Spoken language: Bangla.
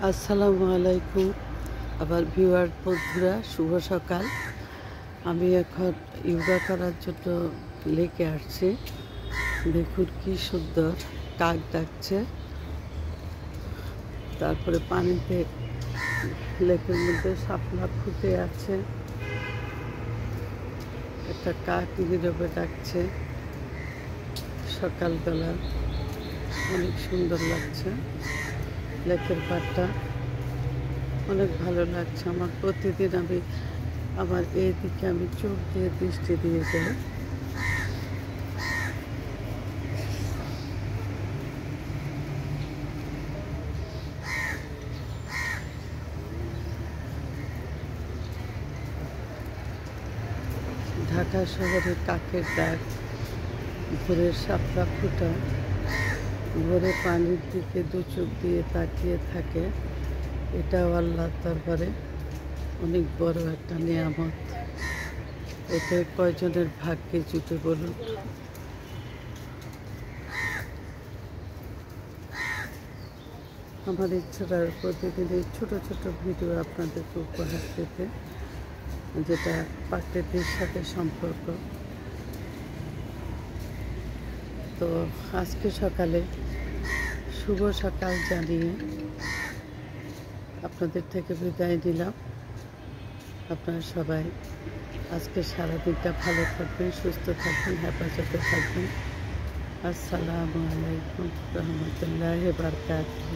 আসসালামু আলাইকুম। আবার ভিউয়ার বন্ধুরা, শুভ সকাল। আমি এখন ইয়োগা করার জন্য লেকে আসছি। দেখুন কি সুন্দর কাক ডাকছে। তারপরে পানিতে লেকের মধ্যে শাপলা ফুটে আছে। একটা কাক নীরবে ডাকছে সকালবেলা। অনেক সুন্দর লাগছে লেকের পাড়টা, অনেক ভালো লাগছে আমার। প্রতিদিন আমার এই দিকে আমি চোখ দিয়ে দৃষ্টি দিয়ে যাই। ঢাকা শহরে কাকের ডাক, ভোরের শাপলা ফুটা, ভোরে পানির দিকে দু চোখ দিয়ে তাকিয়ে থাকে। এটাও আল্লাহর দরবারে অনেক বড় একটা নিয়ামত। এটা কয়জনের ভাগ্যে জুটে বলুন। আমার ইচ্ছাটা প্রতিদিন এই ছোটো ছোটো ভিডিও আপনাদেরকে উপহার দিতে, যেটা প্রাকৃতির সাথে সম্পর্ক। তো আজকে সকালে শুভ সকাল জানিয়ে আপনাদের থেকে বিদায় নিলাম। আপনারা সবাই আজকে সারাদিনটা ভালো থাকবেন, সুস্থ থাকবেন, হেফাজতে থাকবেন। আসসালামু আলাইকুম রহমতুল্লাহি বারাকাতুহু।